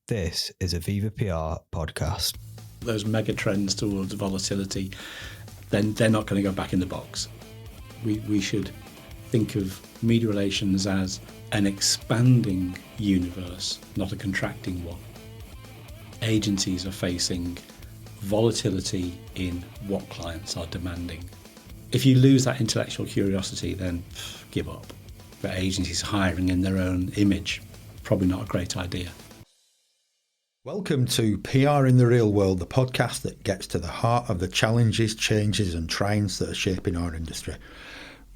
This is a Viva PR podcast. Those mega trends towards volatility, then they're not going to go back in the box. We should think of media relations as an expanding universe, not a contracting one. Agencies are facing volatility in what clients are demanding. If you lose that intellectual curiosity, then give up. But agencies hiring in their own image, probably not a great idea. Welcome to PR in the Real World, the podcast that gets to the heart of the challenges, changes and trends that are shaping our industry.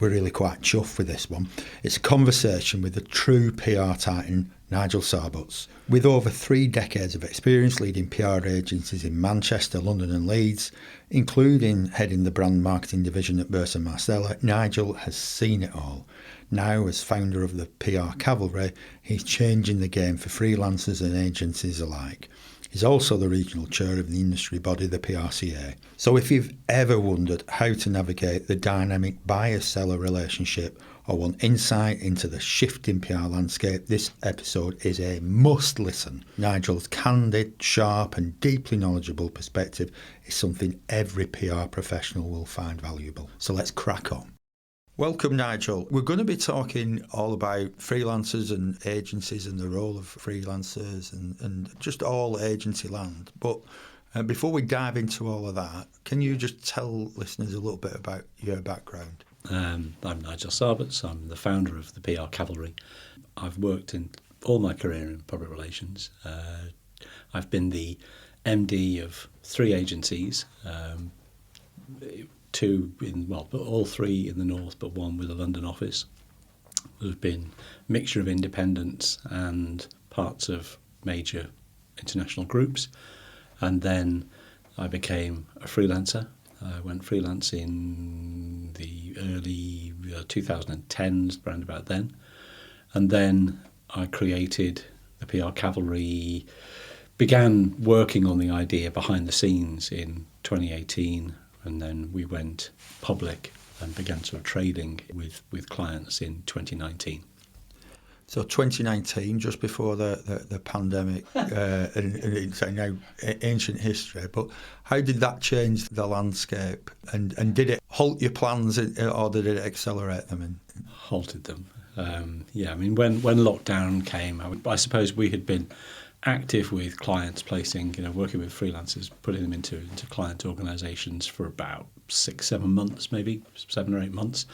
We're really quite chuffed with this one. It's a conversation with the true PR titan, Nigel Sarbutts. With over 3 decades of experience leading PR agencies in Manchester, London and Leeds, including heading the brand marketing division at Burson-Marsteller, Nigel has seen it all. Now, as founder of the PR Cavalry, he's changing the game for freelancers and agencies alike. He's also the regional chair of the industry body, the PRCA. So if you've ever wondered how to navigate the dynamic buyer-seller relationship or want insight into the shifting PR landscape, this episode is a must-listen. Nigel's candid, sharp and deeply knowledgeable perspective is something every PR professional will find valuable. So let's crack on. Welcome, Nigel. We're going to be talking all about freelancers and agencies and the role of freelancers and just all agency land. But before we dive into all of that, can you just tell listeners a little bit about your background? I'm Nigel Sarbutts. I'm the founder of the PR Cavalry. I've worked in all my career in public relations. I've been the MD of 3 agencies, all 3 in the north, but 1 with a London office. There's been a mixture of independents and parts of major international groups. And then I became a freelancer. I went freelance in the early 2010s, around about then. And then I created the PR Cavalry, began working on the idea behind the scenes in 2018. And then we went public and began sort of trading with clients in 2019. So 2019, just before the pandemic, and it's now ancient history, but how did that change the landscape? And did it halt your plans or did it accelerate them? Halted them. When lockdown came, I suppose we had been active with clients, working with freelancers, putting them into client organisations for about 6-7 months, maybe 7 or 8 months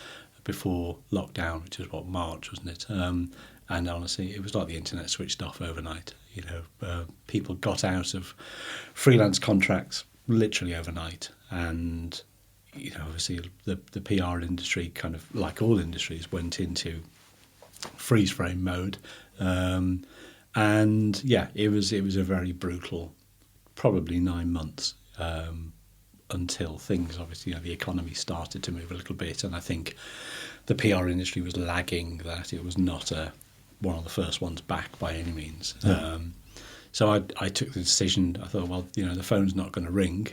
before lockdown, which was March, wasn't it? And honestly, it was like the internet switched off overnight. People got out of freelance contracts literally overnight, and obviously the PR industry, kind of like all industries, went into freeze frame mode. It was a very brutal, probably 9 months until things, obviously, the economy started to move a little bit. And I think the PR industry was lagging that. It was not one of the first ones back by any means. Yeah. So I took the decision. I thought, the phone's not going to ring.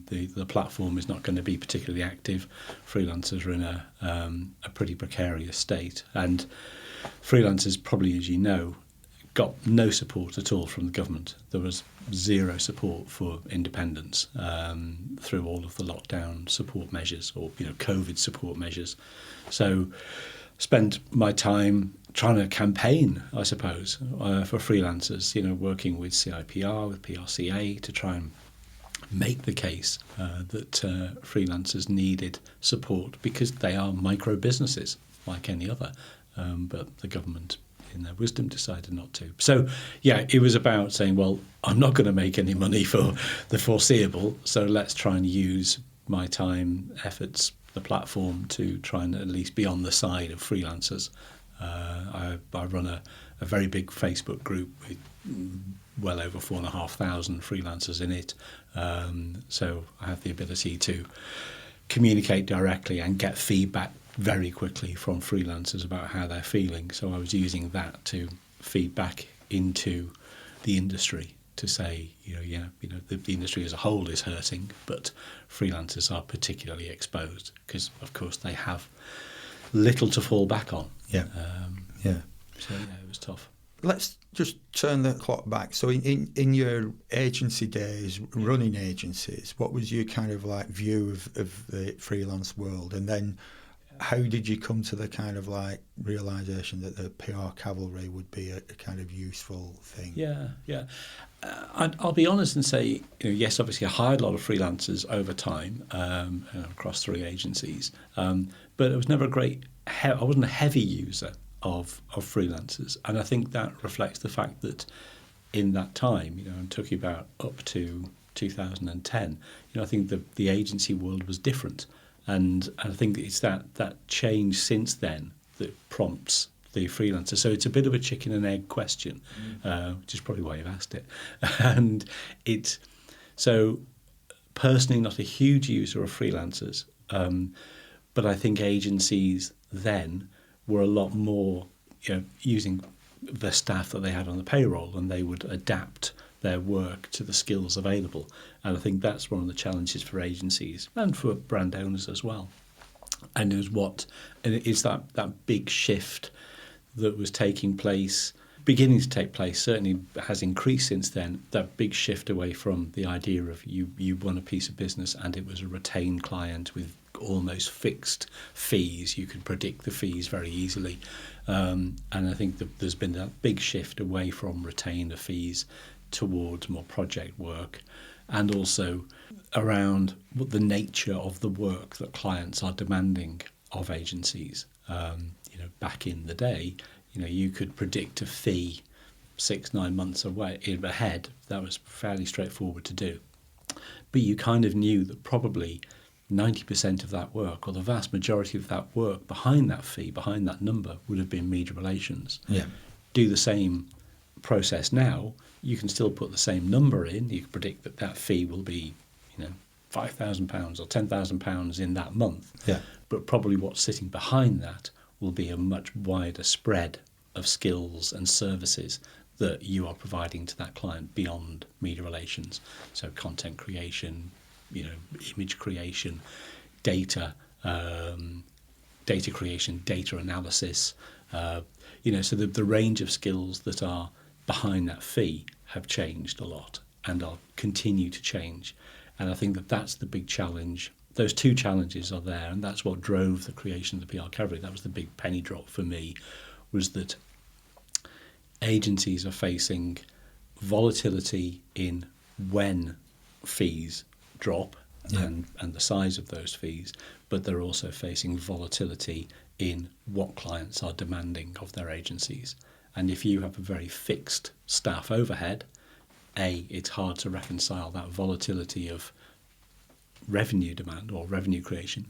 The platform is not going to be particularly active. Freelancers are in a pretty precarious state. And freelancers, probably as you know, got no support at all from the government. There was zero support for independents through all of the lockdown support measures or COVID support measures. So spent my time trying to campaign, I suppose, for freelancers, working with CIPR, with PRCA to try and make the case that freelancers needed support because they are micro businesses like any other, but the government in their wisdom decided not to. So it was about saying, well, I'm not going to make any money for the foreseeable, so let's try and use my time, efforts, the platform to try and at least be on the side of freelancers. I run a very big Facebook group with well over 4,500 freelancers in it, so I have the ability to communicate directly and get feedback very quickly from freelancers about how they're feeling. So I was using that to feed back into the industry to say, the industry as a whole is hurting, but freelancers are particularly exposed because, of course, they have little to fall back on. Yeah. So it was tough. let's just turn the clock back. So in your agency days, running agencies, what was your kind of like view of the freelance world? And then how did you come to the kind of like realisation that the PR Cavalry would be a kind of useful thing? Yeah. I'll be honest and say, yes, obviously I hired a lot of freelancers over time across 3 agencies, but it was never I wasn't a heavy user of freelancers, and I think that reflects the fact that in that time, I'm talking about up to 2010, I think the agency world was different, and I think it's that change since then that prompts the freelancer. So it's a bit of a chicken and egg question, which is probably why you've asked it. And so personally not a huge user of freelancers, but I think agencies then were a lot more using the staff that they had on the payroll, and they would adapt their work to the skills available. And I think that's one of the challenges for agencies and for brand owners as well. And it's that big shift that was beginning to take place, certainly has increased since then, that big shift away from the idea of you won a piece of business and it was a retained client with almost fixed fees. You could predict the fees very easily. And I think that there's been that big shift away from retainer fees towards more project work, and also around the nature of the work that clients are demanding of agencies. Back in the day, you could predict a fee 6-9 months ahead. That was fairly straightforward to do. But you kind of knew that probably 90% of that work, or the vast majority of that work behind that fee, behind that number, would have been media relations. Yeah. Do the same process now, you can still put the same number in. You can predict that fee will be, £5,000 or £10,000 in that month. Yeah. But probably what's sitting behind that will be a much wider spread of skills and services that you are providing to that client beyond media relations. So content creation, image creation, data creation, data analysis. So the range of skills that are behind that fee have changed a lot and are continue to change. And I think that's the big challenge. Those 2 challenges are there, and that's what drove the creation of the PR Cavalry. That was the big penny drop for me, was that agencies are facing volatility in when fees drop and the size of those fees, but they're also facing volatility in what clients are demanding of their agencies. And if you have a very fixed staff overhead, it's hard to reconcile that volatility of revenue demand or revenue creation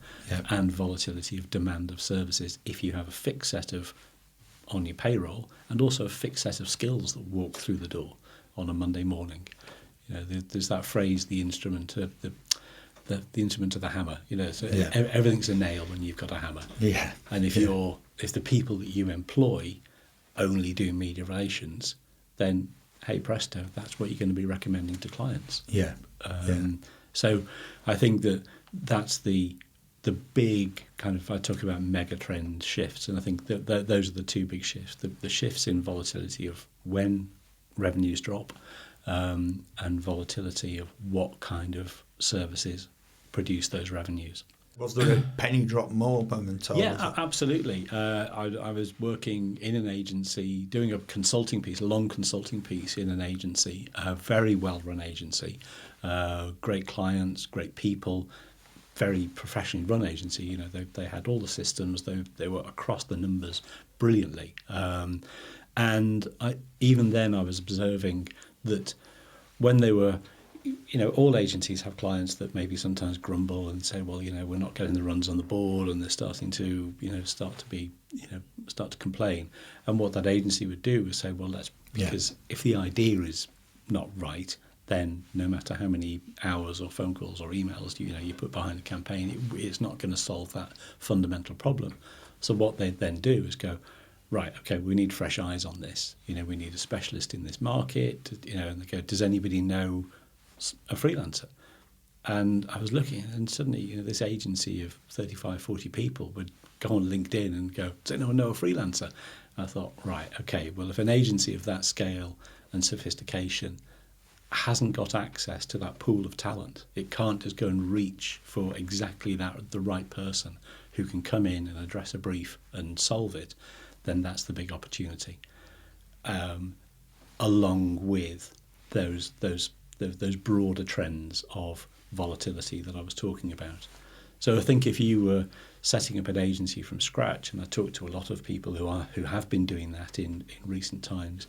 and volatility of demand of services if you have a fixed set of on your payroll and also a fixed set of skills that walk through the door on a Monday morning. There's that phrase, the instrument of the instrument of the hammer. So everything's a nail when you've got a hammer. Yeah. And if the people that you employ only do media relations, then hey presto, that's what you're going to be recommending to clients. So I think that's the big kind of, I talk about mega trend shifts, and I think that those are the 2 big shifts, the shifts in volatility of when revenues drop and volatility of what kind of services produce those revenues. Was there a penny drop moment? Yeah, absolutely. I was working in an agency, doing a long consulting piece in an agency, a very well-run agency, great clients, great people, very professionally run agency. They had all the systems, they were across the numbers brilliantly. And even then I was observing that when they were, all agencies have clients that maybe sometimes grumble and say, well, we're not getting the runs on the board, and they're starting to, start to complain. And what that agency would do is say, well, because if the idea is not right, then no matter how many hours or phone calls or emails you put behind a campaign, it's not going to solve that fundamental problem. So what they then do is go, right, okay, we need fresh eyes on this. We need a specialist in this market. And they go, does anybody know a freelancer? And I was looking, and suddenly, this agency of 35, 40 people would go on LinkedIn and go, does anyone know a freelancer? I thought, right, okay, well, if an agency of that scale and sophistication hasn't got access to that pool of talent, it can't just go and reach for exactly that, the right person who can come in and address a brief and solve it, then that's the big opportunity. Along with those broader trends of volatility that I was talking about. So I think if you were setting up an agency from scratch, and I talked to a lot of people who have been doing that in recent times,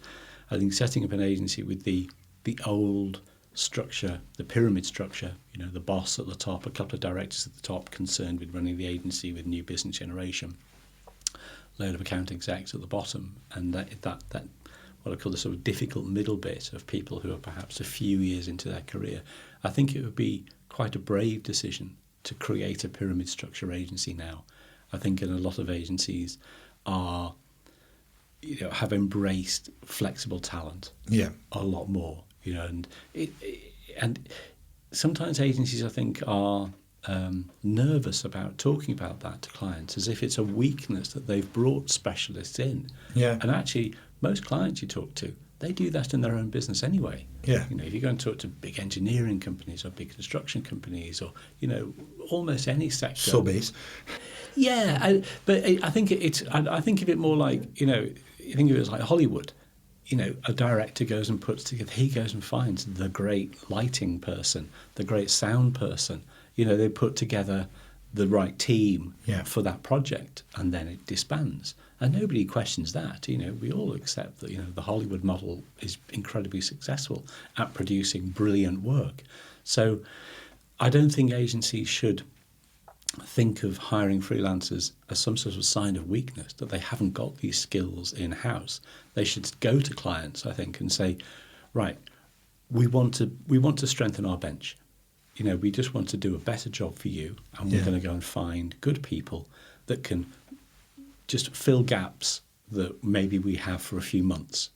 I think setting up an agency with the old structure, the pyramid structure, the boss at the top, a couple of directors at the top concerned with running the agency with new business generation, load of account execs at the bottom, and that what I call the sort of difficult middle bit of people who are perhaps a few years into their career. I think it would be quite a brave decision to create a pyramid structure agency now. I think in a lot of agencies have embraced flexible talent a lot more, and sometimes agencies, I think, are nervous about talking about that to clients as if it's a weakness that they've brought specialists in. Yeah. And actually, most clients you talk to, they do that in their own business anyway. Yeah. If you go and talk to big engineering companies or big construction companies or, almost any sector. Subbies. Yeah, but I think I think of it more like, you think of it as like Hollywood. A director goes and he goes and finds the great lighting person, the great sound person. They put together the right team for that project, and then it disbands. And nobody questions that. We all accept that, the Hollywood model is incredibly successful at producing brilliant work. So I don't think agencies should think of hiring freelancers as some sort of sign of weakness, that they haven't got these skills in-house. They should go to clients, I think, and say, right, we want to strengthen our bench. We just want to do a better job for you, and we're going to go and find good people that can just fill gaps that maybe we have for a few months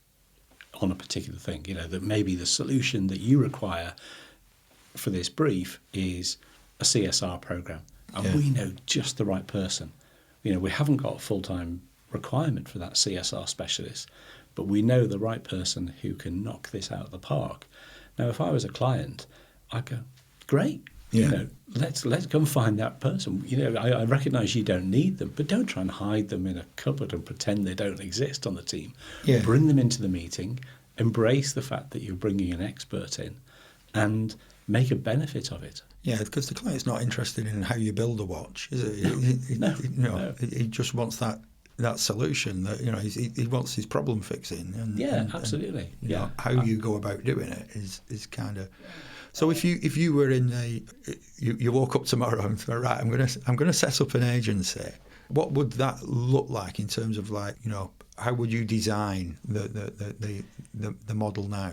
on a particular thing. That maybe the solution that you require for this brief is a CSR program, and we know just the right person. We haven't got a full-time requirement for that CSR specialist, but we know the right person who can knock this out of the park. Now, if I was a client, I'd go, great. Let's go and find that person. I recognise you don't need them, but don't try and hide them in a cupboard and pretend they don't exist on the team. Bring them into the meeting, embrace the fact that you're bringing an expert in, and make a benefit of it. Yeah, because the client's not interested in how you build a watch, is it? No. He just wants that solution. That he wants his problem fixing. And, absolutely. How you go about doing it is kind of. So if you were in you woke up tomorrow and thought, right, I'm gonna set up an agency, what would that look like in terms of how would you design the model now?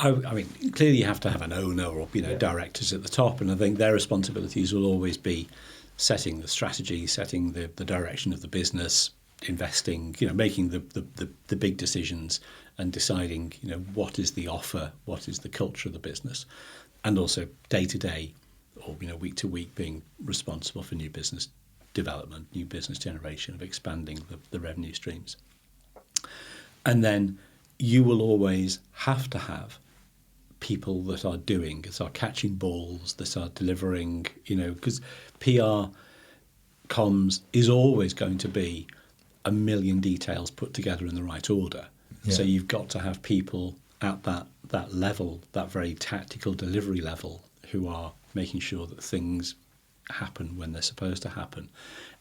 I mean, clearly you have to have an owner or directors at the top, and I think their responsibilities will always be setting the strategy, setting the direction of the business, investing, making the big decisions, and deciding what is the offer, what is the culture of the business, and also day to day or week to week being responsible for new business development, new business generation, of expanding the revenue streams. And then you will always have to have people that are catching balls, that are delivering, because PR comms is always going to be a million details put together in the right order. So you've got to have people at that level, that very tactical delivery level, who are making sure that things happen when they're supposed to happen.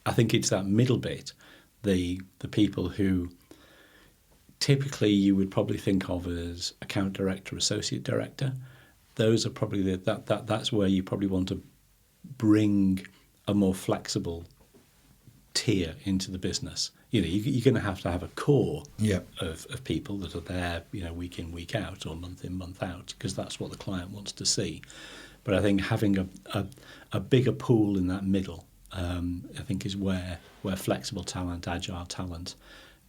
I think it's that middle bit, the people who typically you would probably think of as account director, associate director. Those are probably that's where you probably want to bring a more flexible tier into the business. You're going to have a core of people that are there, week in, week out, or month in, month out, because that's what the client wants to see. But I think having a bigger pool in that middle, I think, is where flexible talent, agile talent,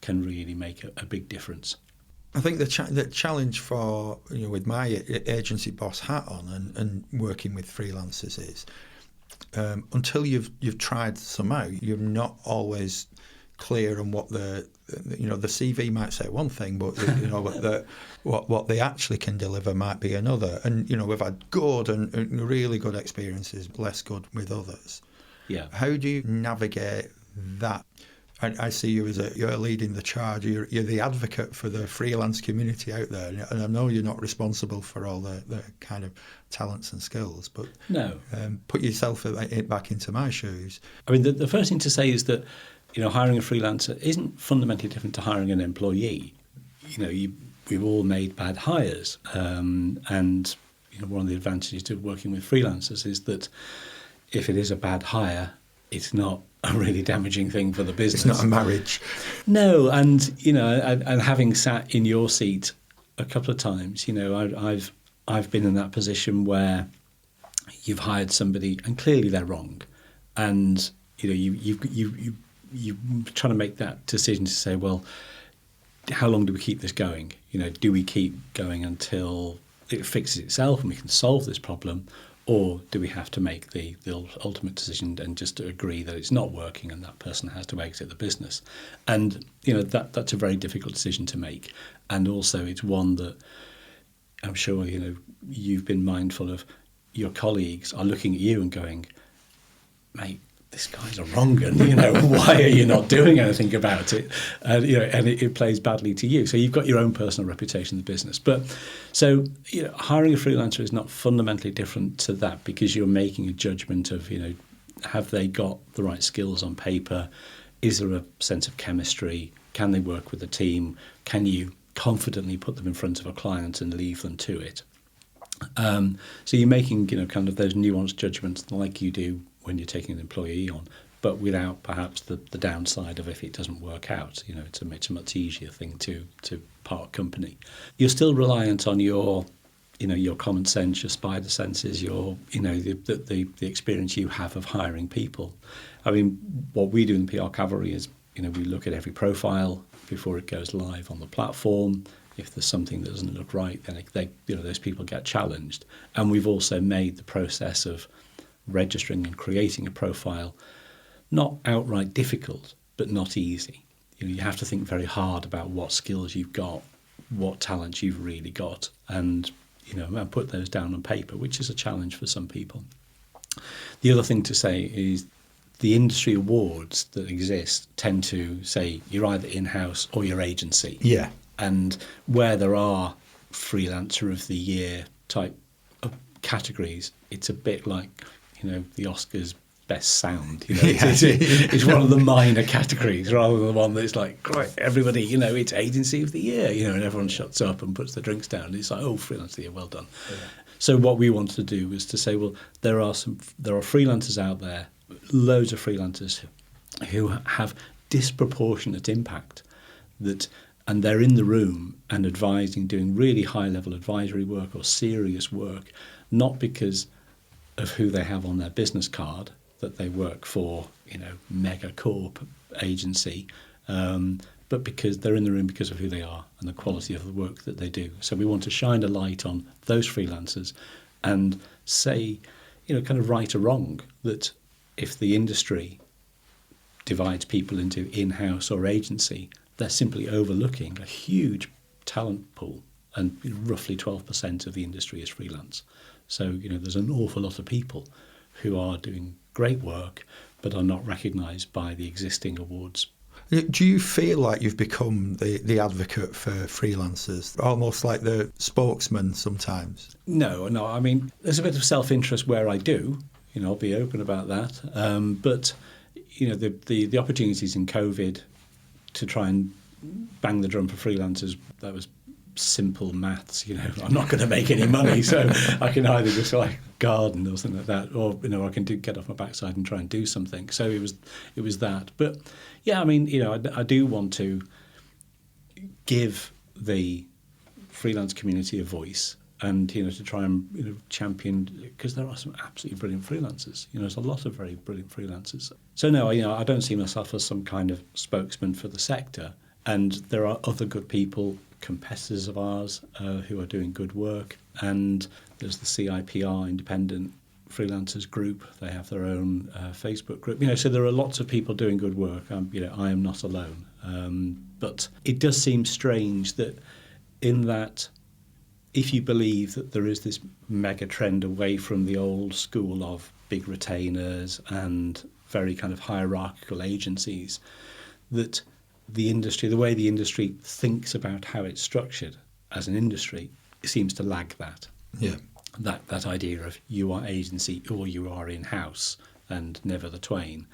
can really make a big difference. I think the challenge for with my agency boss hat on and working with freelancers is until you've tried some out, you're not always clear on what the CV might say one thing, but what they actually can deliver might be another. And we've had good and really good experiences, less good with others. Yeah. How do you navigate that? I see you as you're leading the charge. You're the advocate for the freelance community out there, and I know you're not responsible for all the kind of talents and skills, but no, put yourself back into my shoes. I mean, the first thing to say is that hiring a freelancer isn't fundamentally different to hiring an employee. We've all made bad hires, and one of the advantages of working with freelancers is that if it is a bad hire, it's not a really damaging thing for the business. It's not a marriage. No, and and having sat in your seat a couple of times, I've been in that position where you've hired somebody and clearly they're wrong, and you trying to make that decision to say, well, how long do we keep this going? Do we keep going until it fixes itself and we can solve this problem? Or do we have to make the ultimate decision and just agree that it's not working and that person has to exit the business? And that's a very difficult decision to make. And also it's one that I'm sure you've been mindful of. Your colleagues are looking at you and going, mate, this guy's a wrong un. Why are you not doing anything about it? And it plays badly to you. So you've got your own personal reputation in the business. But so hiring a freelancer is not fundamentally different to that, because you're making a judgment of have they got the right skills on paper? Is there a sense of chemistry? Can they work with the team? Can you confidently put them in front of a client and leave them to it? So you're making kind of those nuanced judgments like you do when you're taking an employee on, but without perhaps the downside of if it doesn't work out. It's a much easier thing to part company. You're still reliant on your common sense, your spider senses, the experience you have of hiring people. I mean, what we do in PR Cavalry is we look at every profile before it goes live on the platform. If there's something that doesn't look right, then those people get challenged. And we've also made the process of registering and creating a profile not outright difficult, but not easy. You have to think very hard about what skills you've got, what talents you've really got, and and put those down on paper, which is a challenge for some people. The other thing to say is the industry awards that exist tend to say you're either in-house or you're agency. Yeah. And where there are freelancer of the year type of categories, it's a bit like the Oscars best sound. It's one of the minor categories rather than the one that's like, right, everybody, it's agency of the year, and everyone shuts up and puts their drinks down. It's like, oh, freelance of the year, well done. Yeah. So what we want to do is to say, well, there are freelancers out there, loads of freelancers who have disproportionate impact and they're in the room and advising, doing really high-level advisory work or serious work, not because of who they have on their business card, that they work for, mega corp agency, but because they're in the room because of who they are and the quality of the work that they do. So we want to shine a light on those freelancers and say, kind of right or wrong, that if the industry divides people into in-house or agency, they're simply overlooking a huge talent pool, and roughly 12% of the industry is freelance. So, there's an awful lot of people who are doing great work but are not recognised by the existing awards. Do you feel like you've become the advocate for freelancers, almost like the spokesman sometimes? No. I mean, there's a bit of self-interest where I do. I'll be open about that. But, the opportunities in COVID to try and bang the drum for freelancers, that was simple maths. I'm not going to make any money, so I can either just garden or something like that, or I can get off my backside and try and do something. So it was that. But yeah, I mean, I do want to give the freelance community a voice, and to try and champion, because there are some absolutely brilliant freelancers. There's a lot of very brilliant freelancers. So no, I don't see myself as some kind of spokesman for the sector. And there are other good people, competitors of ours, who are doing good work. And there's the CIPR independent freelancers group. They have their own Facebook group. So there are lots of people doing good work. I am not alone. But it does seem strange that in that, if you believe that there is this mega trend away from the old school of big retainers and very kind of hierarchical agencies, that the industry, the way the industry thinks about how it's structured as an industry, seems to lag that. Yeah. That idea of you are agency or you are in-house and never the twain,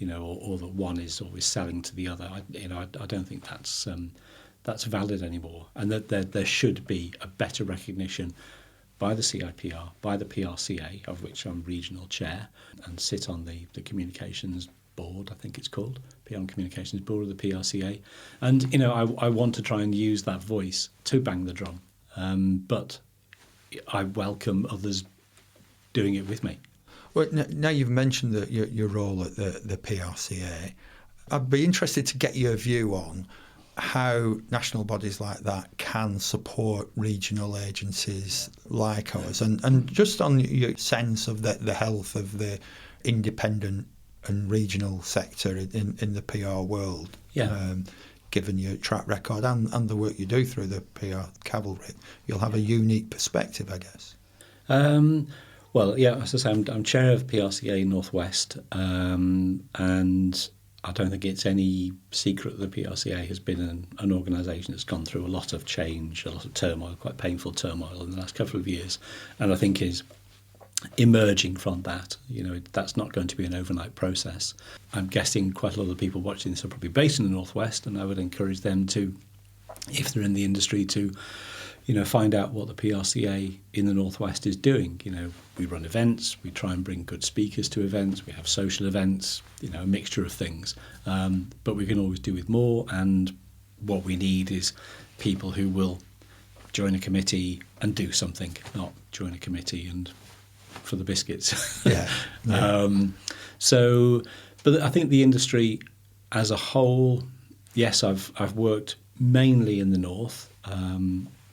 or that one is always selling to the other. I don't think that's valid anymore, and that there should be a better recognition by the CIPR, by the PRCA, of which I'm regional chair, and sit on the communications board, I think it's called, PR and Communications Board of the PRCA. And, I want to try and use that voice to bang the drum, but I welcome others doing it with me. Well, now you've mentioned your role at the PRCA, I'd be interested to get your view on how national bodies like that can support regional agencies like ours, and just on your sense of the health of the independent and regional sector in the PR world. Yeah. Given your track record and the work you do through the PR Cavalry, you'll have a unique perspective, I guess. Well, yeah, as I say, I'm chair of PRCA Northwest, and I don't think it's any secret that the PRCA has been an organisation that's gone through a lot of change, a lot of turmoil, quite painful turmoil in the last couple of years, and I think is emerging from that. That's not going to be an overnight process. I'm guessing quite a lot of the people watching this are probably based in the Northwest, and I would encourage them to, if they're in the industry, to find out what the PRCA in the Northwest is doing. We run events, we try and bring good speakers to events, we have social events, a mixture of things, but we can always do with more, and what we need is people who will join a committee and do something, not join a committee and for the biscuits. Yeah. But I think the industry as a whole, yes, I've worked mainly in the north.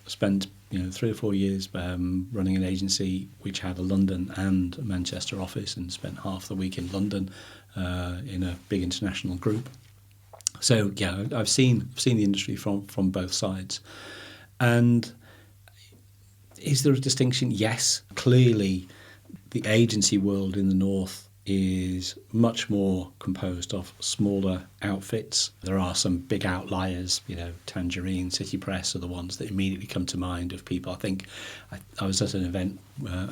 Spent 3 or 4 years running an agency which had a London and a Manchester office, and spent half the week in London in a big international group. So yeah, I've seen the industry from both sides. And is there a distinction? Yes, clearly. The agency world in the north is much more composed of smaller outfits. There are some big outliers, Tangerine, City Press are the ones that immediately come to mind of people. I think I was at an event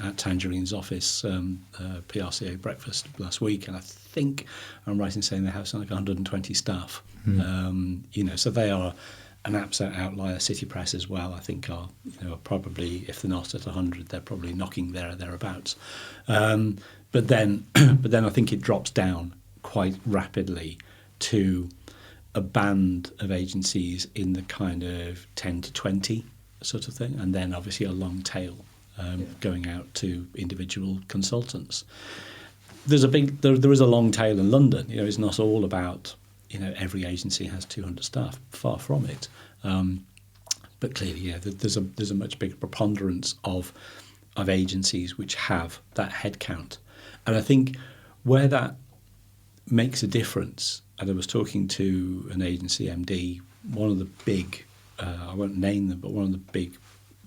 at Tangerine's office, PRCA breakfast last week, and I think I'm right in saying they have something like 120 staff. So they are an absolute outlier. City Press as well, I think, are probably, if they're not at 100, they're probably knocking thereabouts. But then I think it drops down quite rapidly to a band of agencies in the kind of 10 to 20 sort of thing, and then obviously a long tail going out to individual consultants. There is a long tail in London. It's not all about every agency has 200 staff. Far from it. But clearly, there's a much bigger preponderance of agencies which have that headcount. And I think where that makes a difference, and I was talking to an agency MD, one of the big, I won't name them, but one of the big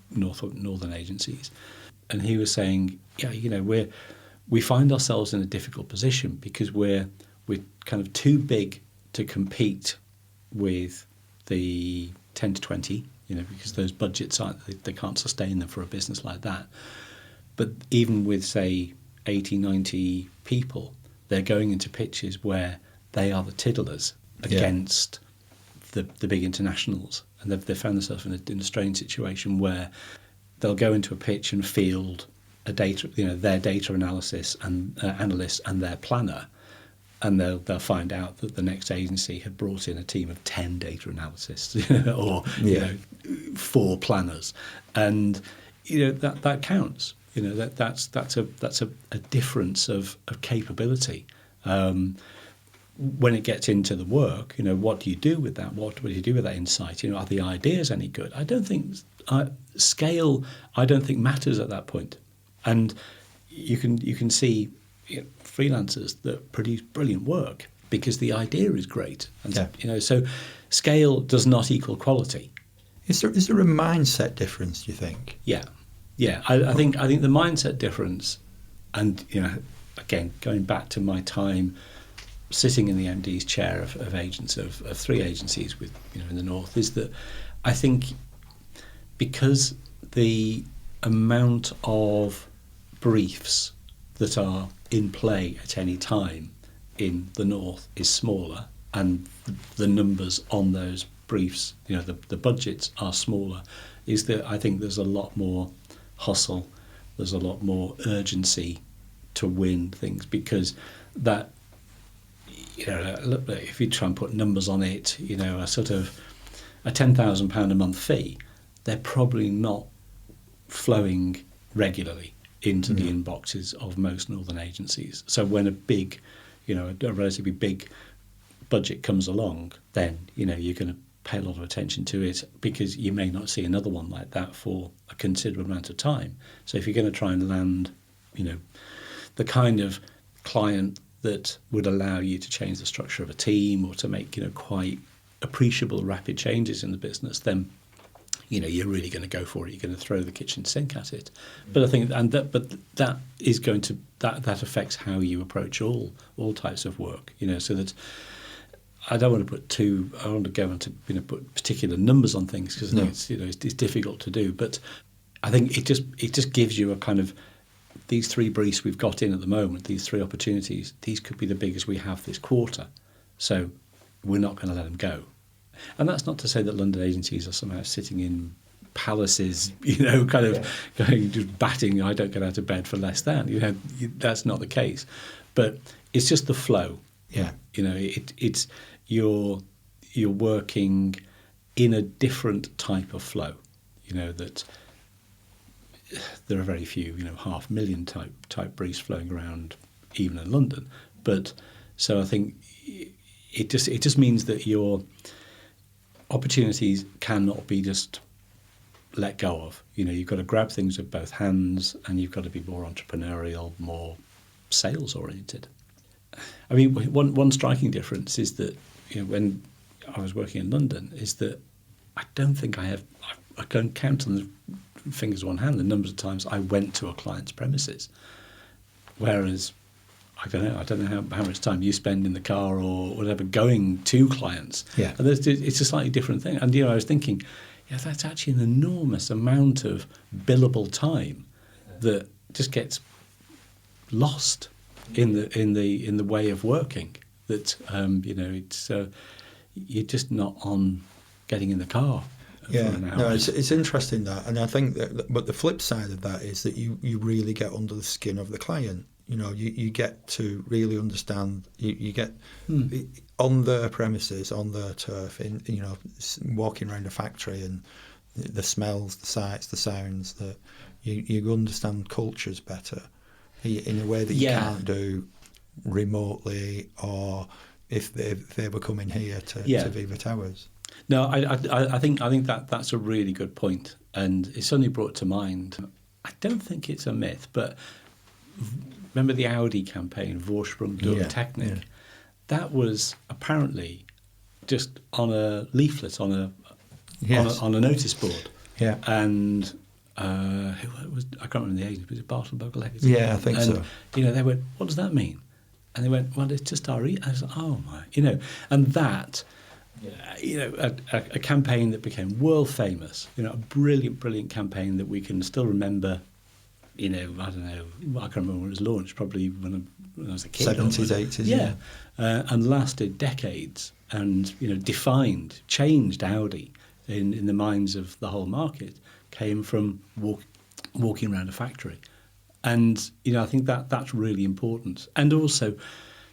northern agencies, and he was saying, we find ourselves in a difficult position because we're kind of too big to compete with the 10 to 20, because those budgets they can't sustain them for a business like that. But even with, say, 80, 90 people, they're going into pitches where they are the tiddlers against the big internationals. And they've found themselves in a strange situation where they'll go into a pitch and field their data analysis and analysts and their planner, and they'll find out that the next agency had brought in a team of 10 data analysts or 4 planners, and that counts. That's a difference of capability. When it gets into the work, what do you do with that? What do you do with that insight? Are the ideas any good? I don't think scale. I don't think matters at that point. And you can see freelancers that produce brilliant work because the idea is great, and so scale does not equal quality. Is there a mindset difference, do you think? Yeah. I think the mindset difference, and again, going back to my time sitting in the MD's chair of agents of 3 agencies with in the north, is that I think because the amount of briefs that are in play at any time in the north is smaller, and the numbers on those briefs, the budgets are smaller, is that I think there's a lot more hustle, there's a lot more urgency to win things, because that, if you try and put numbers on it, a sort of a £10,000 a month fee, they're probably not flowing regularly into the inboxes of most northern agencies. So when a big, a relatively big budget comes along, then you're going to pay a lot of attention to it, because you may not see another one like that for a considerable amount of time. So if you're going to try and land, the kind of client that would allow you to change the structure of a team or to make quite appreciable rapid changes in the business, then you're really going to go for it. You're going to throw the kitchen sink at it. But I think, that is going to that affects how you approach all types of work. So that I don't want to go into put particular numbers on things, because I think it's difficult to do. But I think it just gives you a kind of, these 3 briefs we've got in at the moment, these 3 opportunities, these could be the biggest we have this quarter. So we're not going to let them go. And that's not to say that London agencies are somehow sitting in palaces, kind of going, just batting, I don't get out of bed for less than. That's not the case. But it's just the flow. Yeah. It's you're working in a different type of flow. That there are very few, 500,000 type briefs flowing around even in London. But so I think it just means that your opportunities cannot be just let go of. You've got to grab things with both hands, and you've got to be more entrepreneurial, more sales oriented. I mean, one striking difference is that when I was working in London, is that I don't think I can count on the fingers of one hand the numbers of times I went to a client's premises, whereas I don't know how much time you spend in the car or whatever going to clients. Yeah. And it's a slightly different thing. And I was thinking, that's actually an enormous amount of billable time that just gets lost in the way of working. That it's you're just not on getting in the car. Yeah, no, it's interesting that, and I think but the flip side of that is that you really get under the skin of the client. You get to really understand. You get on their premises, on their turf, walking around a factory, and the smells, the sights, the sounds. That you understand cultures better in a way that you can't do remotely, or if they were coming here to Viva Towers. No, I think that's a really good point, and it suddenly brought to mind. I don't think it's a myth, but remember the Audi campaign, Vorsprung durch Technik? Yeah. That was apparently just on a leaflet on a notice board. Yeah, and who was, I can't remember the agent. Was it Bartel? Yeah, I think so. They went, "What does that mean?" And they went, "Well, it's just our." I was like, "Oh my," and that. A campaign that became world famous, a brilliant campaign that we can still remember, I don't know, I can't remember when it was launched, probably when I was a kid. 70s, 80s, and lasted decades, and, changed Audi in the minds of the whole market, came from walking around a factory. And, I think that's really important. And also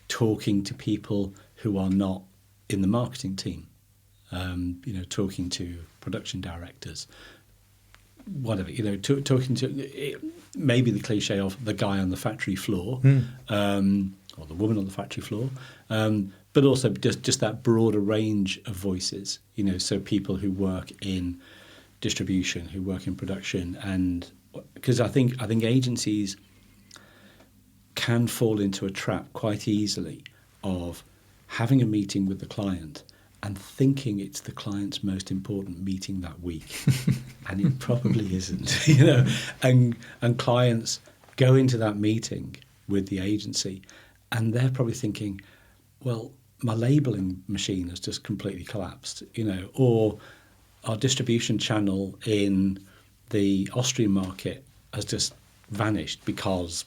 talking to people who are not in the marketing team, talking to production directors, whatever, talking to maybe the cliche of the guy on the factory floor, or the woman on the factory floor, but also just that broader range of voices, so people who work in distribution, who work in production, and because I think agencies can fall into a trap quite easily of having a meeting with the client and thinking it's the client's most important meeting that week. And it probably isn't, you know. And clients go into that meeting with the agency and they're probably thinking, well, my labelling machine has just completely collapsed, you know, or our distribution channel in the Austrian market has just vanished because,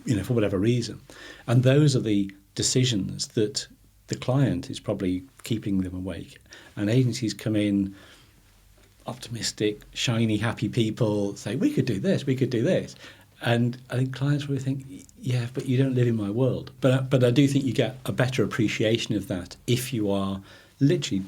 you know, for whatever reason. And those are the decisions that the client is probably keeping them awake. And agencies come in optimistic, shiny, happy people, say, we could do this, we could do this. And I think clients will think, yeah, but you don't live in my world. But I do think you get a better appreciation of that if you are literally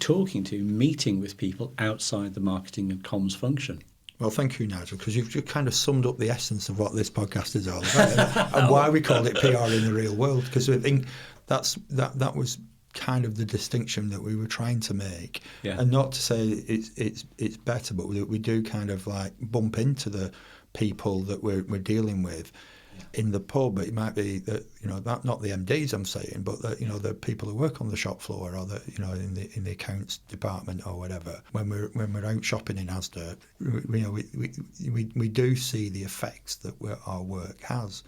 meeting with people outside the marketing and comms function. Well, thank you, Nigel, because you've just kind of summed up the essence of what this podcast is all about and why we called it PR in the real world, because I think that was kind of the distinction that we were trying to make. Yeah. And not to say it's better, but we do kind of like bump into the people that we're dealing with in the pub. It might be that, you know, not the MDs I'm saying, but that, you know, the people who work on the shop floor or the, you know, in the accounts department or whatever. When we're out shopping in Asda, you know, we do see the effects that our work has,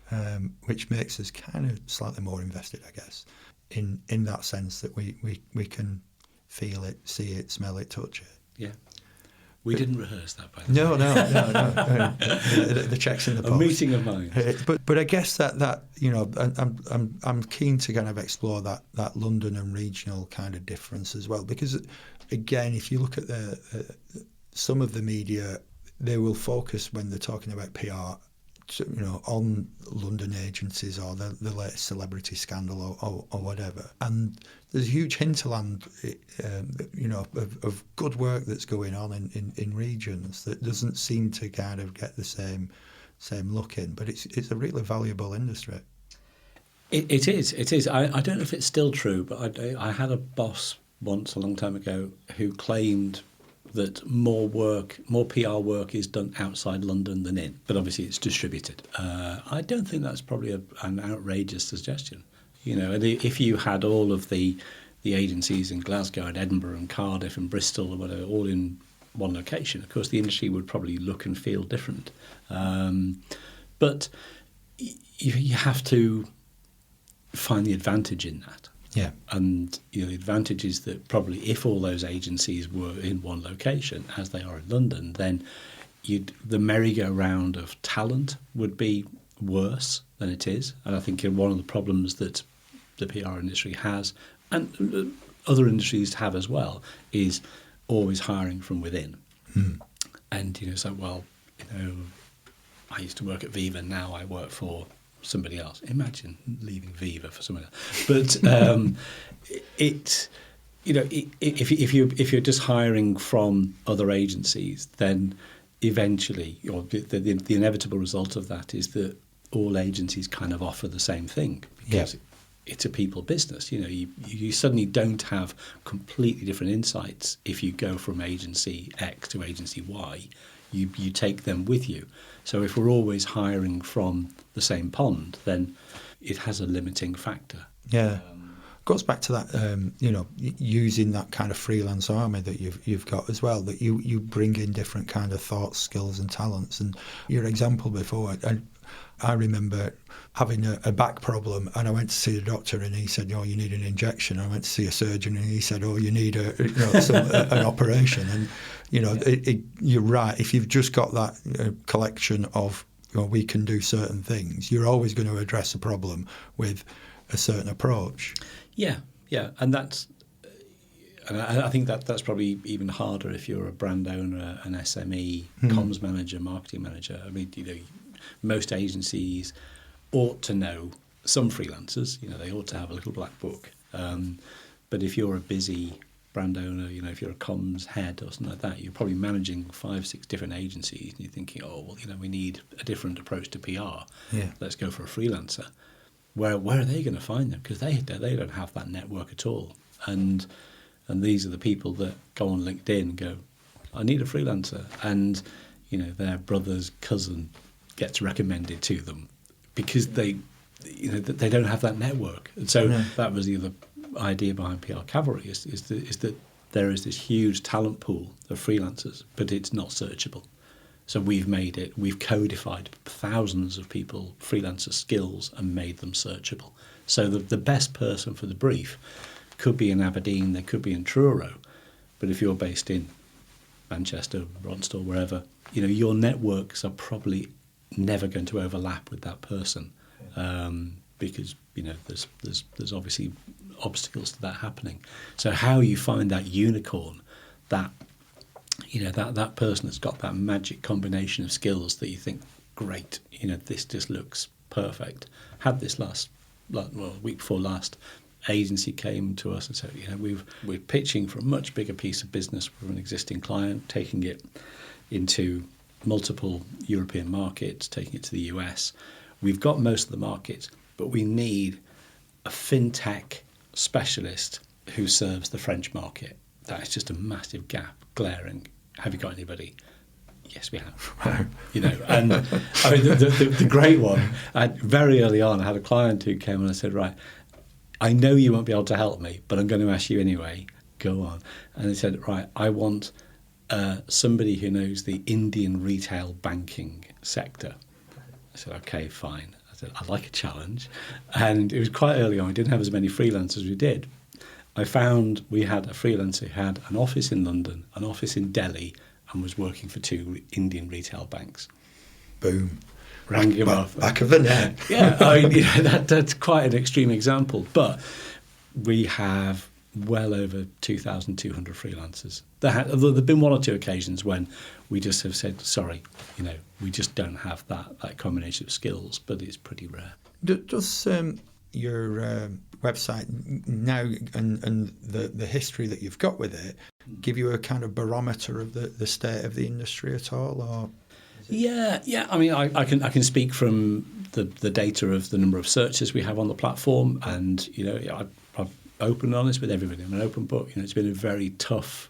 which makes us kind of slightly more invested, I guess, in that sense that we can feel it, see it, smell it, touch it. Yeah. We didn't rehearse that, by the way. No. The check's in the post. A meeting of minds. But I guess that you know, I'm keen to kind of explore that London and regional kind of difference as well, because again, if you look at some of the media, they will focus when they're talking about PR, you know, on London agencies or the latest celebrity scandal or whatever. And there's a huge hinterland, you know, of good work that's going on in regions that doesn't seem to kind of get the same look in. But it's a really valuable industry. It is. I don't know if it's still true, but I had a boss once a long time ago who claimed that more PR work is done outside London than in, but obviously it's distributed. I don't think that's probably an outrageous suggestion. You know, and if you had all of the agencies in Glasgow and Edinburgh and Cardiff and Bristol or whatever, all in one location, of course the industry would probably look and feel different. But you have to find the advantage in that. Yeah. And you know, the advantage is that probably if all those agencies were in one location, as they are in London, then the merry-go-round of talent would be worse than it is. And I think one of the problems that the PR industry has, and other industries have as well, is always hiring from within. And, you know, so, well, you know, I used to work at Viva, now I work for somebody else. Imagine leaving Viva for somebody else. But you know, if you're just hiring from other agencies, then eventually, or the inevitable result of that is that all agencies kind of offer the same thing, because it's a people business. You know, you suddenly don't have completely different insights if you go from agency X to agency Y. You take them with you. So if we're always hiring from the same pond, then it has a limiting factor. Yeah. Goes back to that, you know, using that kind of freelance army that you've got as well, that you bring in different kind of thoughts, skills and talents. And your example before, I remember having a back problem, and I went to see the doctor, and he said, "Oh, you need an injection." I went to see a surgeon, and he said, "Oh, you need an operation." And you know, you're right. If you've just got that collection of, you know, we can do certain things, you're always going to address a problem with a certain approach. Yeah, and I think that's probably even harder if you're a brand owner, an SME, comms manager, marketing manager. I mean, you know, most agencies ought to know some freelancers. You know, they ought to have a little black book. But if you're a busy brand owner, you know, if you're a comms head or something like that, you're probably managing 5-6 different agencies, and you're thinking, oh, well, you know, we need a different approach to PR. Yeah. Let's go for a freelancer. Where are they going to find them? Because they don't have that network at all. And these are the people that go on LinkedIn and go, I need a freelancer. And, you know, their brother's cousin gets recommended to them because they they don't have that network. And so that was the other idea behind PR Cavalry is that there is this huge talent pool of freelancers, but it's not searchable. So we've codified thousands of people, freelancer skills, and made them searchable. So the best person for the brief could be in Aberdeen, they could be in Truro, but if you're based in Manchester, Ronstal, wherever, your networks are probably never going to overlap with that person, because there's obviously obstacles to that happening. So how you find that unicorn, that person that's got that magic combination of skills that you think, great, this just looks perfect. Had this week before last, agency came to us and said, we're pitching for a much bigger piece of business for an existing client, taking it into multiple European markets, taking it to the US. We've got most of the markets, but we need a fintech specialist who serves the French market. That is just a massive gap, glaring. Have you got anybody? Yes, we have. And I mean, the great one, very early on, I had a client who came and I said, right, I know you won't be able to help me, but I'm going to ask you anyway. Go on. And he said, right, I want somebody who knows the Indian retail banking sector. I said, okay, fine. I said, I'd like a challenge. And it was quite early on. We didn't have as many freelancers as we did. I found we had a freelancer who had an office in London, an office in Delhi, and was working for 2 Indian retail banks. Boom. Rang him up. Back of the net. Yeah, I mean, that's quite an extreme example. But we have well over 2,200 freelancers. There have been 1 or 2 occasions when we just have said, sorry, we just don't have that combination of skills, but it's pretty rare. Does your website now and the history that you've got with it give you a kind of barometer of the state of the industry at all, or? Yeah. I mean, I can speak from the data of the number of searches we have on the platform, and I'm open and honest with everybody. I'm an open book. It's been a very tough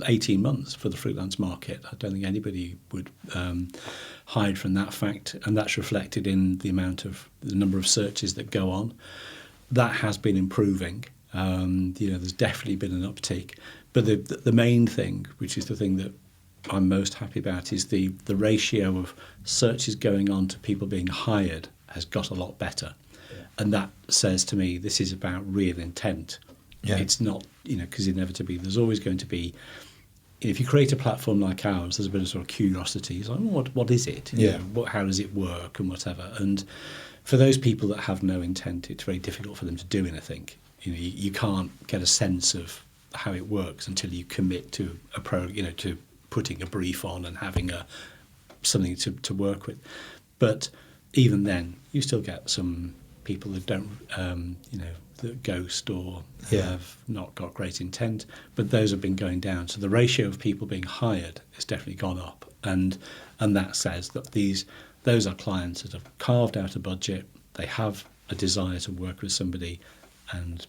18 months for the freelance market. I don't think anybody would hide from that fact, and that's reflected in the number of searches that go on. That has been improving. There's definitely been an uptake, but the main thing, which is the thing that I'm most happy about, is the ratio of searches going on to people being hired has got a lot better. And that says to me, this is about real intent. Yeah. It's not, because inevitably there's always going to be, if you create a platform like ours, there's a bit of sort of curiosity. It's like, what is it? How does it work and whatever? And for those people that have no intent, it's very difficult for them to do anything. You can't get a sense of how it works until you commit to to putting a brief on and having something to work with. But even then, you still get some people that don't, that ghost or have not got great intent, but those have been going down. So the ratio of people being hired has definitely gone up, and that says that those are clients that have carved out a budget, they have a desire to work with somebody, and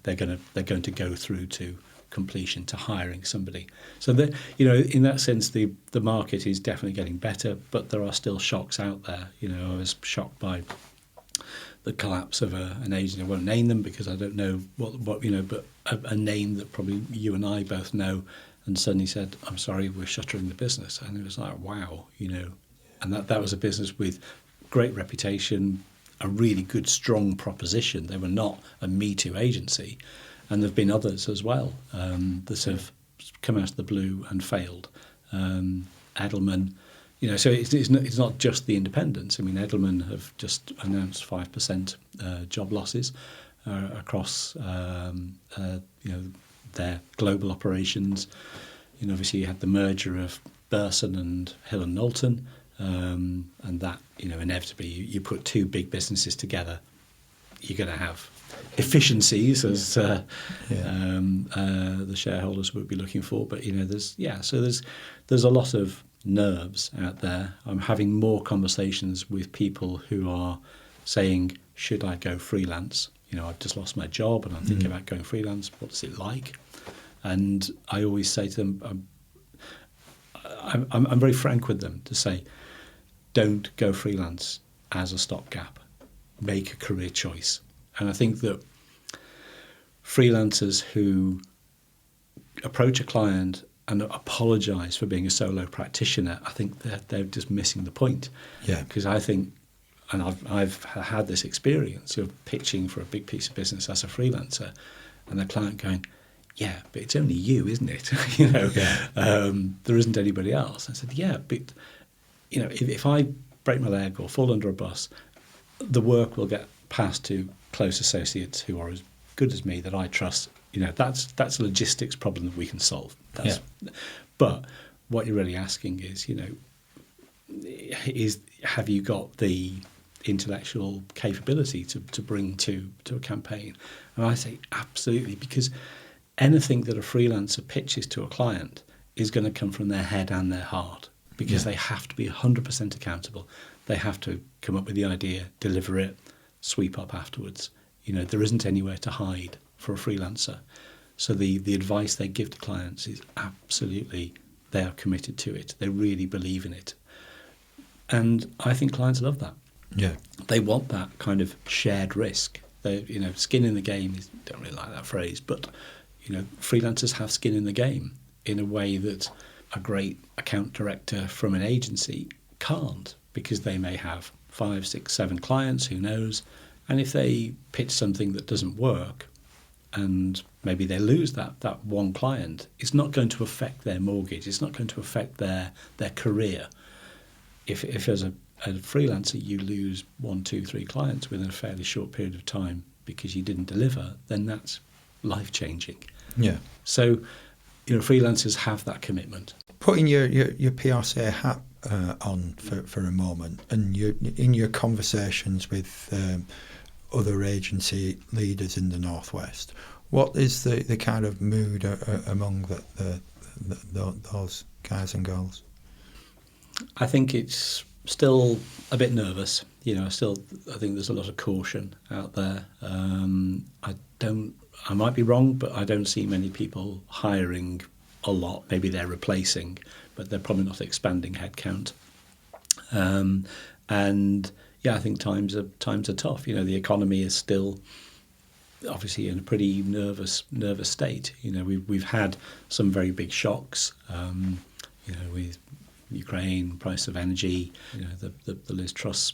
they're going to go through to completion, to hiring somebody. So that in that sense, the market is definitely getting better, but there are still shocks out there. I was shocked by the collapse of an agency. I won't name them because I don't know what but a name that probably you and I both know, and suddenly said, I'm sorry, we're shuttering the business. And it was like, wow, and that was a business with great reputation, a really good, strong proposition. They were not a Me Too agency. And there have been others as well that have come out of the blue and failed. Edelman, so it's not just the independents. I mean, Edelman have just announced 5% job losses across their global operations. Obviously you had the merger of Burson and Hill and Knowlton, and that inevitably you put 2 big businesses together, you're going to have efficiencies as the shareholders would be looking for. But there's a lot of nerves out there. I'm having more conversations with people who are saying, should I go freelance? I've just lost my job and I'm thinking about going freelance. What's it like? And I always say to them, I'm very frank with them to say, don't go freelance as a stopgap. make a career choice. And I think that freelancers who approach a client and apologise for being a solo practitioner, I think they're just missing the point. Yeah. Because I think, and I've had this experience of pitching for a big piece of business as a freelancer, and the client going, "Yeah, but it's only you, isn't it?" There isn't anybody else. I said, "Yeah, but if I break my leg or fall under a bus, the work will get passed to close associates who are as good as me that I trust. That's a logistics problem that we can solve." But what you're really asking is, have you got the intellectual capability to bring to a campaign? And I say absolutely, because anything that a freelancer pitches to a client is going to come from their head and their heart, because they have to be 100% accountable. They have to come up with the idea, deliver it, sweep up afterwards. There isn't anywhere to hide for a freelancer. So the advice they give to clients is absolutely, they are committed to it. They really believe in it. And I think clients love that. Yeah. They want that kind of shared risk. They, skin in the game don't really like that phrase, but freelancers have skin in the game in a way that a great account director from an agency can't, because they may have 5, 6, 7 clients, who knows, and if they pitch something that doesn't work and maybe they lose that one client, it's not going to affect their mortgage, it's not going to affect their career. If as a freelancer you lose 1, 2, 3 clients within a fairly short period of time because you didn't deliver, then that's life-changing. Yeah. So, freelancers have that commitment. Putting your PRCA hat on for a moment, and in your conversations with other agency leaders in the Northwest, what is the kind of mood among those guys and girls? I think it's still a bit nervous. I think there's a lot of caution out there. I might be wrong, but I don't see many people hiring a lot. Maybe they're replacing, but they're probably not expanding headcount. I think times are tough. The economy is still obviously in a pretty nervous state. We've had some very big shocks. With Ukraine, price of energy, the Liz Truss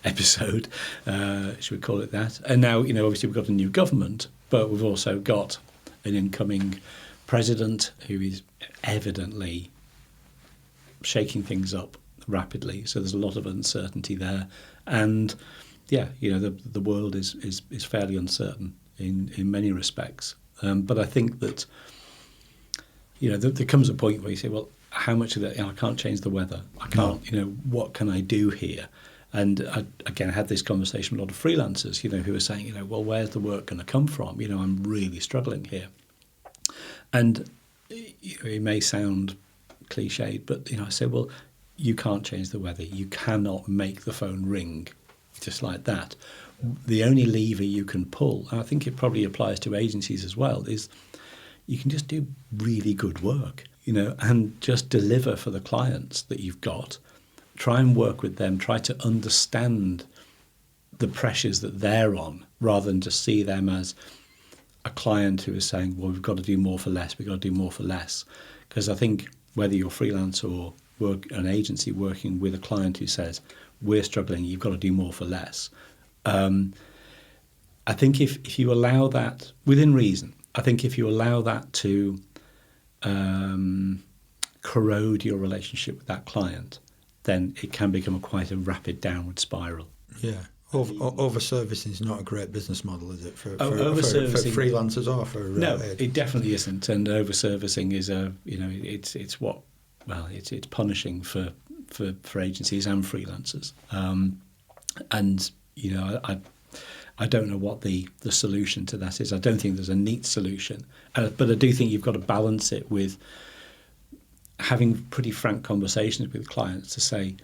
episode, should we call it that? And now, obviously we've got a new government, but we've also got an incoming president who is evidently shaking things up rapidly. So there's a lot of uncertainty there, and the world is fairly uncertain in many respects. But I think that there comes a point where you say, well, how much of that? I can't change the weather. I can't. What can I do here? And I had this conversation with a lot of freelancers, who are saying, well, where's the work going to come from? I'm really struggling here. And it may sound cliched, but I say, well, you can't change the weather. You cannot make the phone ring just like that. The only lever you can pull, and I think it probably applies to agencies as well, is you can just do really good work, and just deliver for the clients that you've got. Try and work with them. Try to understand the pressures that they're on, rather than just see them as a client who is saying, well, we've got to do more for less. We've got to do more for less. Because I think whether you're freelance or work an agency working with a client who says, we're struggling, you've got to do more for less. I think if you allow that within reason, I think if you allow that to corrode your relationship with that client, then it can become quite a rapid downward spiral. Yeah. Over-servicing is not a great business model, is it, for freelancers or for no, it definitely isn't. And over-servicing is it's punishing for agencies and freelancers. I don't know what the solution to that is. I don't think there's a neat solution, but I do think you've got to balance it with having pretty frank conversations with clients to say,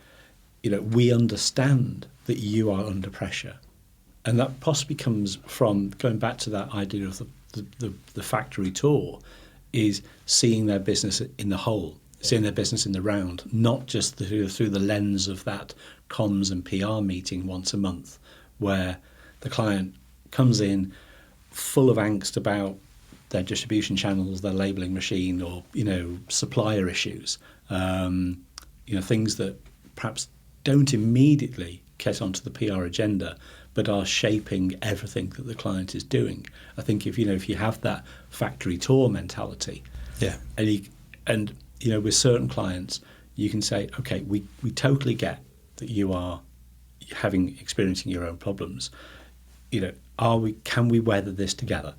we understand that you are under pressure. And that possibly comes from, going back to that idea of the factory tour, is seeing their business in the whole. seeing their business in the round, not just through the lens of that comms and PR meeting once a month, where the client comes in full of angst about their distribution channels, their labelling machine, or supplier issues, things that perhaps don't immediately get onto the PR agenda, but are shaping everything that the client is doing. I think if you have that factory tour mentality, and with certain clients, you can say, okay, we totally get that you are experiencing your own problems. Can we weather this together?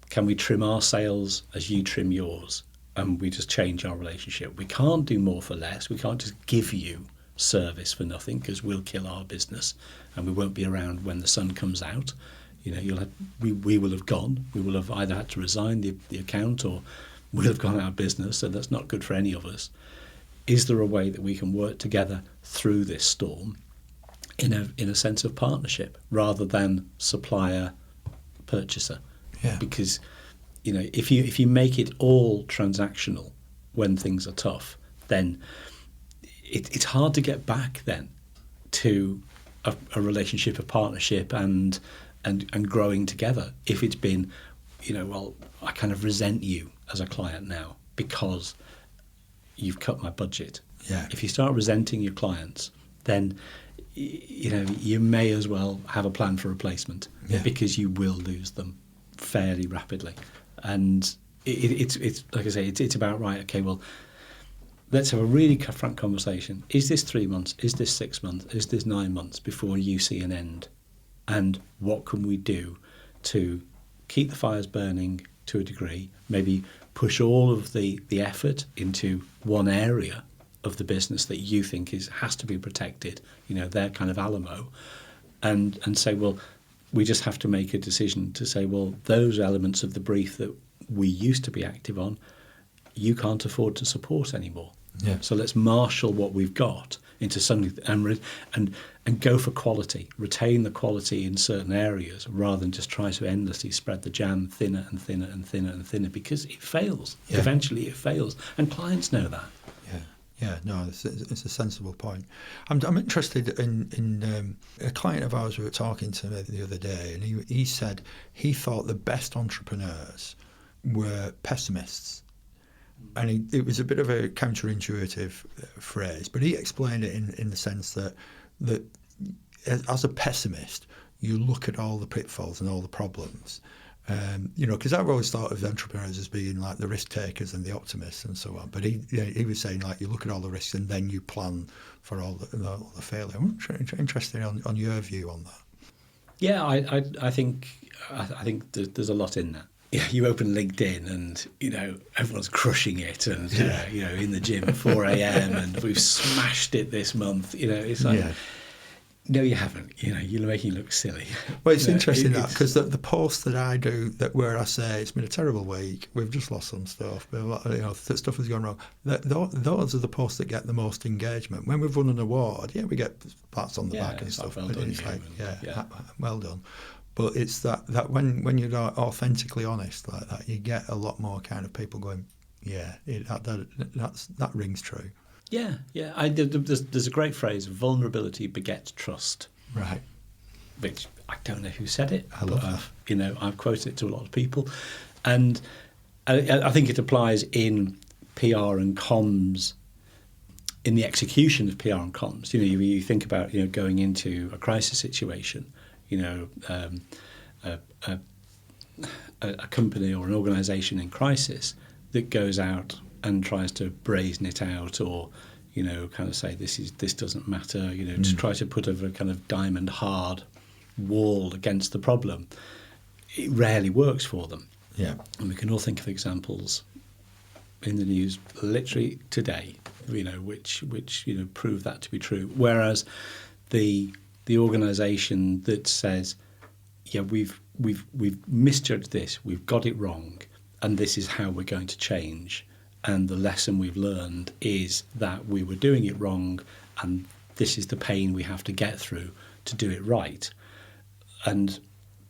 Can we trim our sails as you trim yours, and we just change our relationship? We can't do more for less. We can't just give you service for nothing, because we'll kill our business and we won't be around when the sun comes out. We will have gone. We will have either had to resign the account, or we'll have gone out of business, so that's not good for any of us. Is there a way that we can work together through this storm in a sense of partnership rather than supplier purchaser? Because if you make it all transactional when things are tough, then it's hard to get back then to a relationship of partnership and growing together. If it's been, I kind of resent you as a client now because you've cut my budget. If you start resenting your clients, then you may as well have a plan for replacement, because you will lose them fairly rapidly. And it's like I say, it's about, right, okay, well, let's have a really frank conversation. Is this 3 months? Is this 6 months? Is this 9 months before you see an end? And what can we do to keep the fires burning to a degree? Maybe push all of the effort into one area of the business that you think has to be protected, their kind of Alamo, and say, well, we just have to make a decision to say, well, those elements of the brief that we used to be active on, you can't afford to support anymore. So let's marshal what we've got into something and go for quality, retain the quality in certain areas rather than just try to endlessly spread the jam thinner and thinner and thinner and thinner, because it fails. Eventually it fails, and clients know that. No, it's a sensible point. I'm interested in a client of ours we were talking to the other day, and he said he thought the best entrepreneurs were pessimists. And it was a bit of a counterintuitive phrase, but he explained it in the sense that as a pessimist, you look at all the pitfalls and all the problems. Because I've always thought of entrepreneurs as being like the risk takers and the optimists and so on. But he was saying, like, you look at all the risks and then you plan for all the failure. I'm interested on your view on that. Yeah, I think there's a lot in that. You open LinkedIn and everyone's crushing it, and in the gym at 4 a.m. and we've smashed it this month. It's like. No, you haven't. You're making it look silly. Well, it's interesting because the post that I do, where I say it's been a terrible week, we've just lost some stuff, but stuff has gone wrong. Those are the posts that get the most engagement. When we've won an award, we get pats on the back and stuff. Well done, it's like, well done. But it's that when you're authentically honest like that, you get a lot more kind of people going, that rings true. Yeah. There's a great phrase: vulnerability begets trust. Right. Which I don't know who said it. I love that. I've quoted it to a lot of people, and I think it applies in PR and comms, in the execution of PR and comms. You think about going into a crisis situation. A company or an organisation in crisis that goes out and tries to brazen it out, or kind of say this doesn't matter, to try to put a kind of diamond hard wall against the problem. It rarely works for them. And we can all think of examples in the news literally today, which prove that to be true. Whereas the organisation that says, we've misjudged this, we've got it wrong, and this is how we're going to change. And the lesson we've learned is that we were doing it wrong, and this is the pain we have to get through to do it right. And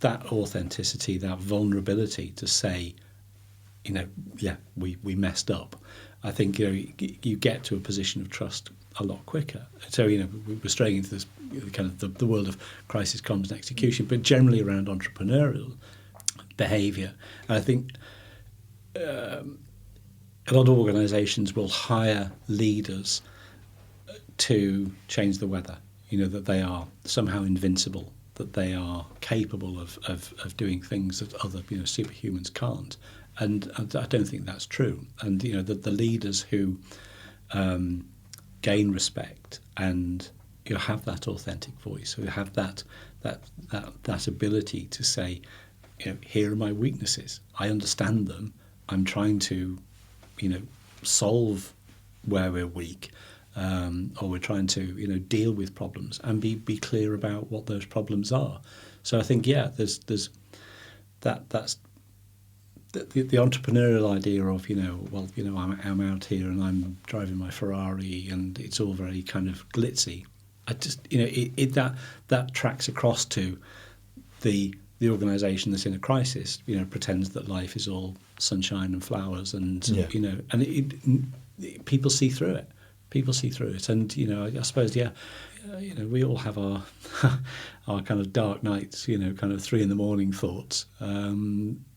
that authenticity, that vulnerability to say, we messed up, I think you get to a position of trust a lot quicker. So we're straying into this kind of the world of crisis comms and execution, but generally around entrepreneurial behaviour. And I think a lot of organisations will hire leaders to change the weather. That they are somehow invincible, that they are capable of doing things that other superhumans can't. And I don't think that's true. And the leaders who gain respect and have that authentic voice, who have that ability to say, here are my weaknesses. I understand them. I'm trying to, solve where we're weak, or we're trying to, deal with problems and be clear about what those problems are. So I think, there's that's the entrepreneurial idea of, I'm out here and I'm driving my Ferrari and it's all very kind of glitzy. I just, that tracks across to the organisation that's in a crisis, pretends that life is all sunshine and flowers and, and people see through it. People see through it. And, I suppose, we all have our our kind of dark nights, kind of 3 a.m. thoughts.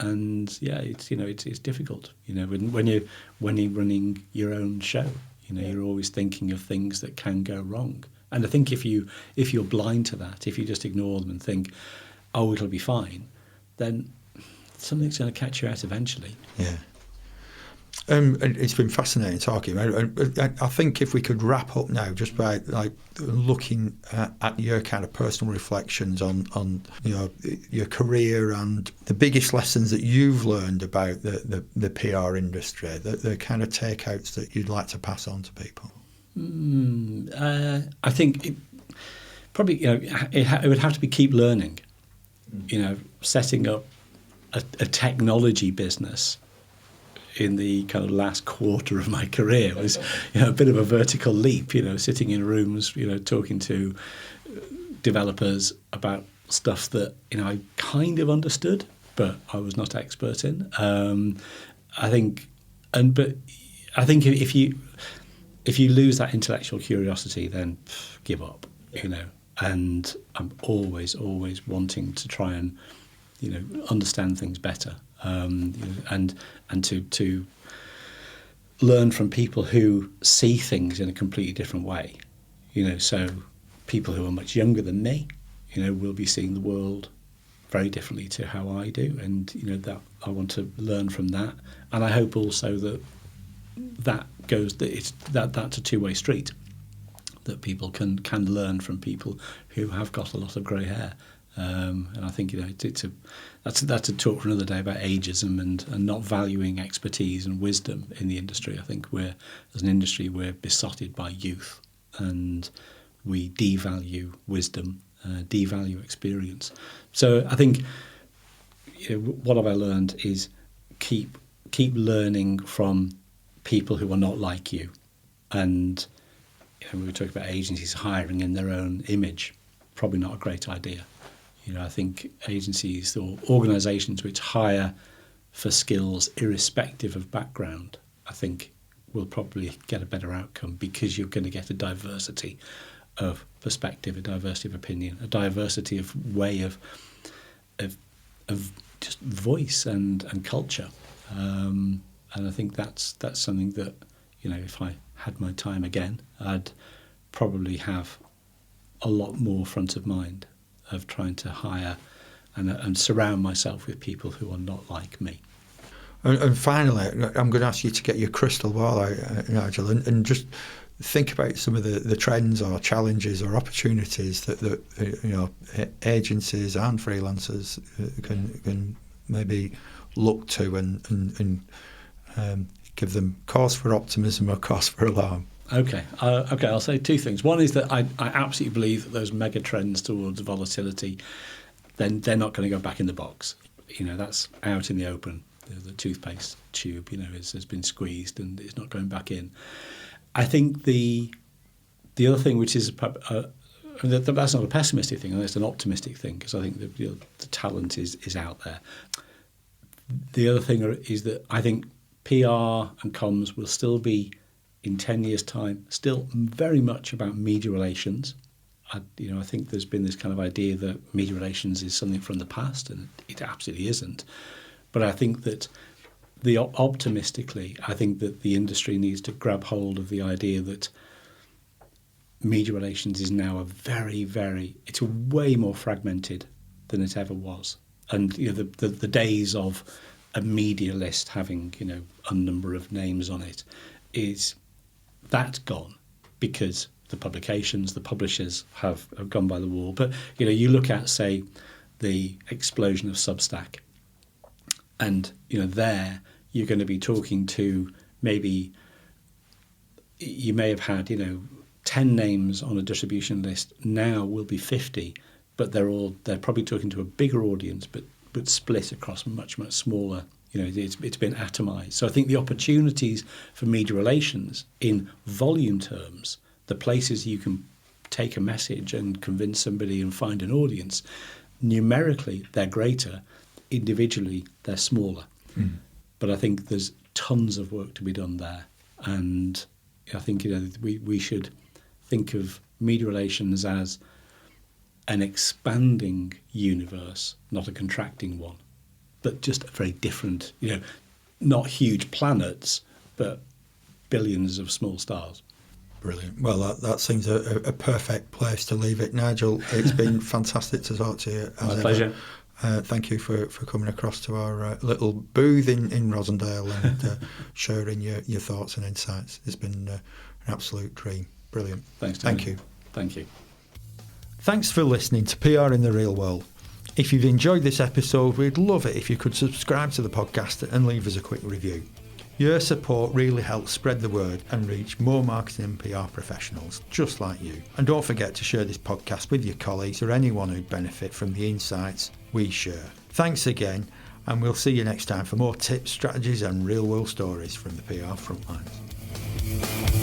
It's difficult, when you're running your own show, you're always thinking of things that can go wrong. And I think if you're blind to that, if you just ignore them and think, oh, it'll be fine, then something's going to catch you out eventually. Yeah. It's been fascinating talking. I think if we could wrap up now, just by looking at your kind of personal reflections on your career and the biggest lessons that you've learned about the PR industry, the kind of takeouts that you'd like to pass on to people. I think probably it would have to be keep learning. Setting up a technology business in the kind of last quarter of my career was a bit of a vertical leap, sitting in rooms, talking to developers about stuff that, I kind of understood, but I was not expert in. I think if you lose that intellectual curiosity, then give up, and I'm always wanting to try and, understand things better. And to learn from people who see things in a completely different way, so people who are much younger than me, will be seeing the world very differently to how I do, and that I want to learn from that, and I hope also that's a two-way street, that people can learn from people who have got a lot of grey hair. And I think that's a talk for another day about ageism and not valuing expertise and wisdom in the industry. I think as an industry we're besotted by youth, and we devalue wisdom, devalue experience. So I think what have I learned is keep learning from people who are not like you. And we were talking about agencies hiring in their own image, probably not a great idea. I think agencies or organisations which hire for skills irrespective of background, I think will probably get a better outcome, because you're going to get a diversity of perspective, a diversity of opinion, a diversity of way of just voice and culture. And I think that's something that, if I had my time again, I'd probably have a lot more front of mind of trying to hire and surround myself with people who are not like me. And finally, I'm going to ask you to get your crystal ball out, Nigel, and just think about some of the trends or challenges or opportunities that agencies and freelancers can maybe look to and give them cause for optimism or cause for alarm. Okay, I'll say two things. One is that I absolutely believe that those mega trends towards volatility, then they're not going to go back in the box. That's out in the open. The toothpaste tube, has been squeezed and it's not going back in. I think the other thing, which is that's not a pessimistic thing, it's an optimistic thing, because I think the talent is out there. The other thing is that I think PR and comms will still be, in 10 years' time, still very much about media relations. I think there's been this kind of idea that media relations is something from the past, and it absolutely isn't. But I think that optimistically, I think that the industry needs to grab hold of the idea that media relations is now it's way more fragmented than it ever was. And the days of a media list having a number of names on it that's gone, because the publications, the publishers have gone by the wall. But you look at, say, the explosion of Substack, and there you're going to be talking to, maybe you may have had 10 names on a distribution list. Now will be 50, but they're probably talking to a bigger audience, but split across much smaller. It's been atomized. So I think the opportunities for media relations in volume terms, the places you can take a message and convince somebody and find an audience, numerically they're greater, individually they're smaller. But I think there's tons of work to be done there, and I think we should think of media relations as an expanding universe, not a contracting one, but just a very different, not huge planets, but billions of small stars. Brilliant. Well, that seems a perfect place to leave it. Nigel, it's been fantastic to talk to you. My pleasure. Thank you for coming across to our little booth in Rosendale and sharing your thoughts and insights. It's been an absolute dream. Brilliant. Thanks, Tony. Thank you. Thank you. Thanks for listening to PR in the Real World. If you've enjoyed this episode, we'd love it if you could subscribe to the podcast and leave us a quick review. Your support really helps spread the word and reach more marketing and PR professionals just like you. And don't forget to share this podcast with your colleagues or anyone who'd benefit from the insights we share. Thanks again, and we'll see you next time for more tips, strategies and real world stories from the PR frontlines.